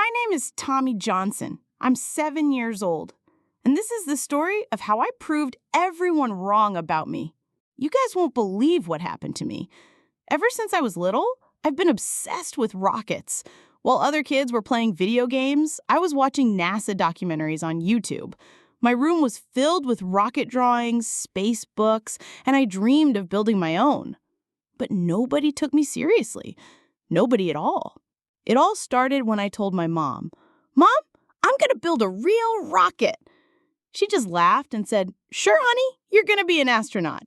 My name is Tommy Johnson. I'm 7 years old. And this is the story of how I proved everyone wrong about me. You guys won't believe what happened to me. Ever since I was little, I've been obsessed with rockets. While other kids were playing video games, I was watching NASA documentaries on YouTube. My room was filled with rocket drawings, space books, and I dreamed of building my own. But nobody took me seriously. Nobody at all. It all started when I told my mom, "Mom, I'm going to build a real rocket." She just laughed and said, "Sure, honey, you're going to be an astronaut."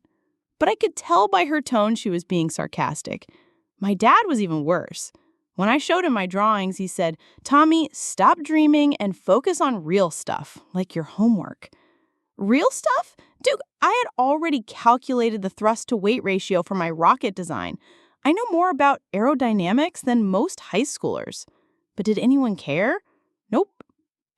But I could tell by her tone she was being sarcastic. My dad was even worse. When I showed him my drawings, he said, "Tommy, stop dreaming and focus on real stuff, like your homework." Real stuff? Dude, I had already calculated the thrust-to-weight ratio for my rocket design. I know more about aerodynamics than most high schoolers. But did anyone care? Nope.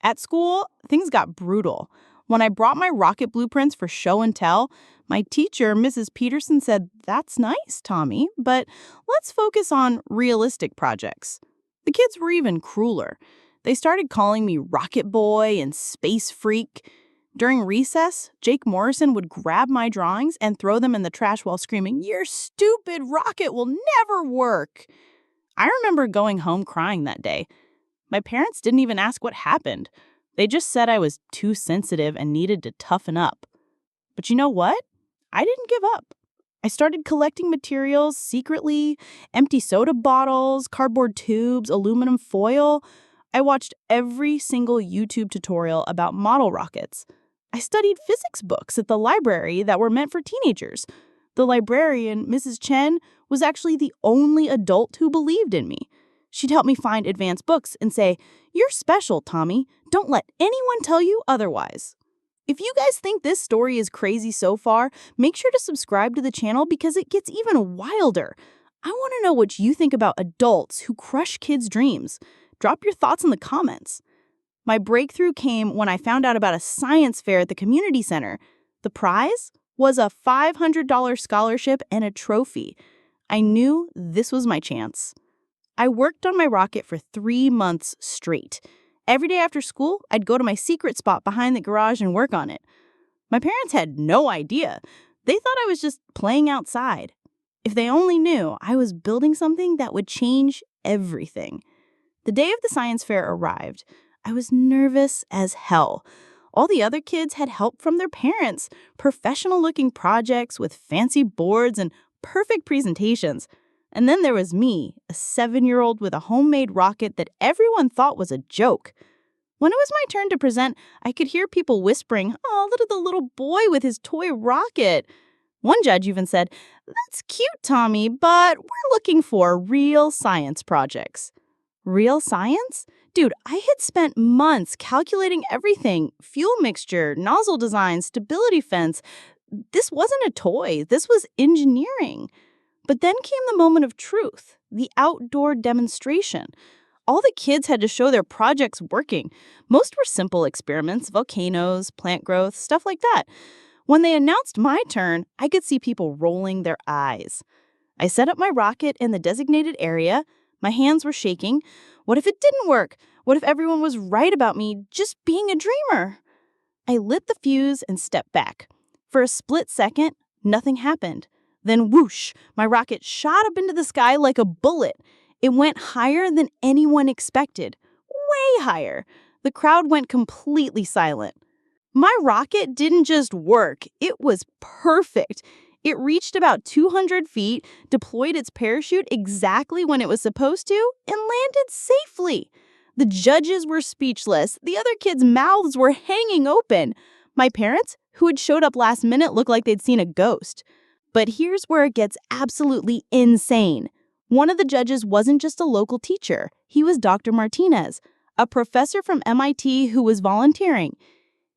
At school, things got brutal. When I brought my rocket blueprints for show and tell, my teacher, Mrs. Peterson, said, "That's nice, Tommy, but let's focus on realistic projects." The kids were even crueler. They started calling me Rocket Boy and Space Freak. During recess, Jake Morrison would grab my drawings and throw them in the trash while screaming, "Your stupid rocket will never work." I remember going home crying that day. My parents didn't even ask what happened. They just said I was too sensitive and needed to toughen up. But you know what? I didn't give up. I started collecting materials secretly, empty soda bottles, cardboard tubes, aluminum foil. I watched every single YouTube tutorial about model rockets. I studied physics books at the library that were meant for teenagers. The librarian, Mrs. Chen, was actually the only adult who believed in me. She'd help me find advanced books and say, "You're special, Tommy. Don't let anyone tell you otherwise." If you guys think this story is crazy so far, make sure to subscribe to the channel because it gets even wilder. I want to know what you think about adults who crush kids' dreams. Drop your thoughts in the comments. My breakthrough came when I found out about a science fair at the community center. The prize was a $500 scholarship and a trophy. I knew this was my chance. I worked on my rocket for 3 months straight. Every day after school, I'd go to my secret spot behind the garage and work on it. My parents had no idea. They thought I was just playing outside. If they only knew, I was building something that would change everything. The day of the science fair arrived. I was nervous as hell. All the other kids had help from their parents, professional-looking projects with fancy boards and perfect presentations. And then there was me, a 7-year-old with a homemade rocket that everyone thought was a joke. When it was my turn to present, I could hear people whispering, "Oh, look at the little boy with his toy rocket." One judge even said, "That's cute, Tommy, but we're looking for real science projects." Real science? Dude, I had spent months calculating everything. Fuel mixture, nozzle design, stability fence. This wasn't a toy. This was engineering. But then came the moment of truth, the outdoor demonstration. All the kids had to show their projects working. Most were simple experiments, volcanoes, plant growth, stuff like that. When they announced my turn, I could see people rolling their eyes. I set up my rocket in the designated area. My hands were shaking. What if it didn't work? What if everyone was right about me just being a dreamer? I lit the fuse and stepped back. For a split second, nothing happened. Then whoosh, my rocket shot up into the sky like a bullet. It went higher than anyone expected. Way higher. The crowd went completely silent. My rocket didn't just work. It was perfect. It reached about 200 feet, deployed its parachute exactly when it was supposed to, and landed safely. The judges were speechless. The other kids' mouths were hanging open. My parents, who had showed up last minute, looked like they'd seen a ghost. But here's where it gets absolutely insane. One of the judges wasn't just a local teacher. He was Dr. Martinez, a professor from MIT who was volunteering.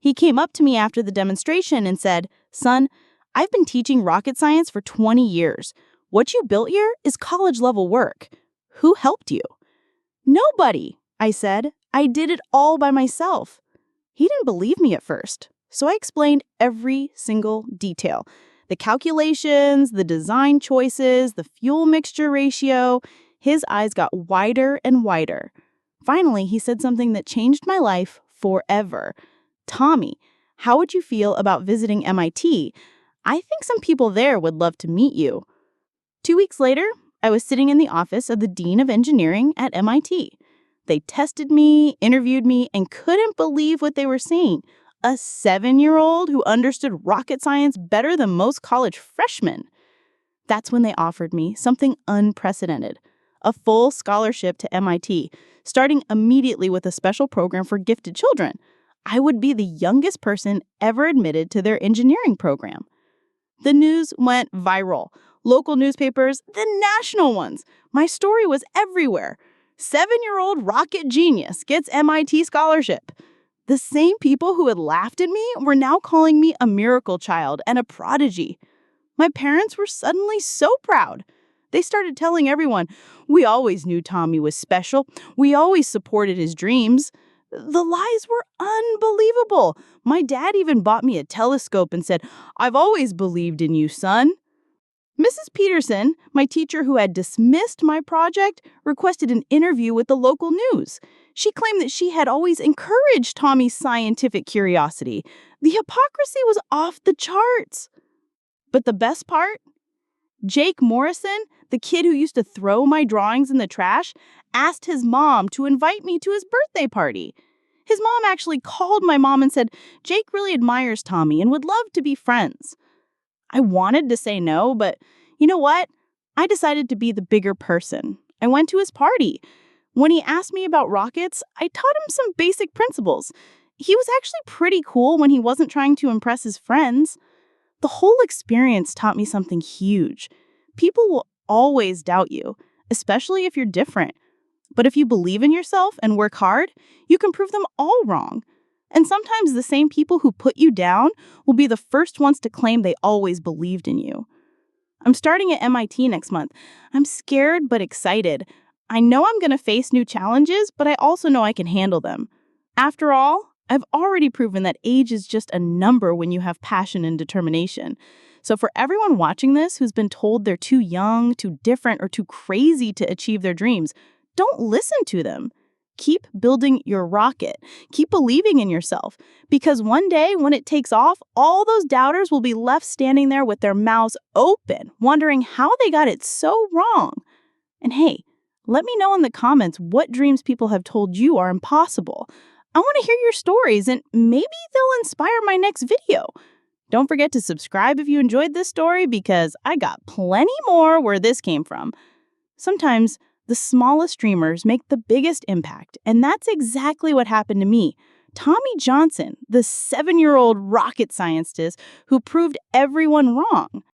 He came up to me after the demonstration and said, "Son, I've been teaching rocket science for 20 years. What you built here is college-level work. Who helped you?" "Nobody," I said. "I did it all by myself." He didn't believe me at first, so I explained every single detail. The calculations, the design choices, the fuel mixture ratio. His eyes got wider and wider. Finally, he said something that changed my life forever. Tommy, how would you feel about visiting MIT? I think some people there would love to meet you. 2 weeks later, I was sitting in the office of the Dean of Engineering at MIT. They tested me, interviewed me, and couldn't believe what they were seeing. A 7-year-old who understood rocket science better than most college freshmen. That's when they offered me something unprecedented, a full scholarship to MIT, starting immediately with a special program for gifted children. I would be the youngest person ever admitted to their engineering program. The news went viral. Local newspapers, the national ones. My story was everywhere. 7-year-old rocket genius gets MIT scholarship. The same people who had laughed at me were now calling me a miracle child and a prodigy. My parents were suddenly so proud. They started telling everyone, we always knew Tommy was special. We always supported his dreams. The lies were unbelievable. My dad even bought me a telescope and said, I've always believed in you, son. Mrs. Peterson, my teacher who had dismissed my project, requested an interview with the local news. She claimed that she had always encouraged Tommy's scientific curiosity. The hypocrisy was off the charts. But the best part? Jake Morrison, the kid who used to throw my drawings in the trash, asked his mom to invite me to his birthday party. His mom actually called my mom and said, Jake really admires Tommy and would love to be friends. I wanted to say no, but you know what? I decided to be the bigger person. I went to his party. When he asked me about rockets, I taught him some basic principles. He was actually pretty cool when he wasn't trying to impress his friends. The whole experience taught me something huge. People will always doubt you, especially if you're different. But if you believe in yourself and work hard, you can prove them all wrong. And sometimes the same people who put you down will be the first ones to claim they always believed in you. I'm starting at MIT next month. I'm scared but excited. I know I'm going to face new challenges, but I also know I can handle them. After all, I've already proven that age is just a number when you have passion and determination. So for everyone watching this who's been told they're too young, too different, or too crazy to achieve their dreams, don't listen to them. Keep building your rocket. Keep believing in yourself. Because one day, when it takes off, all those doubters will be left standing there with their mouths open, wondering how they got it so wrong. And hey, let me know in the comments what dreams people have told you are impossible. I want to hear your stories, and maybe they'll inspire my next video. Don't forget to subscribe if you enjoyed this story, because I got plenty more where this came from. Sometimes the smallest dreamers make the biggest impact, and that's exactly what happened to me. Tommy Johnson, the 7-year-old rocket scientist who proved everyone wrong.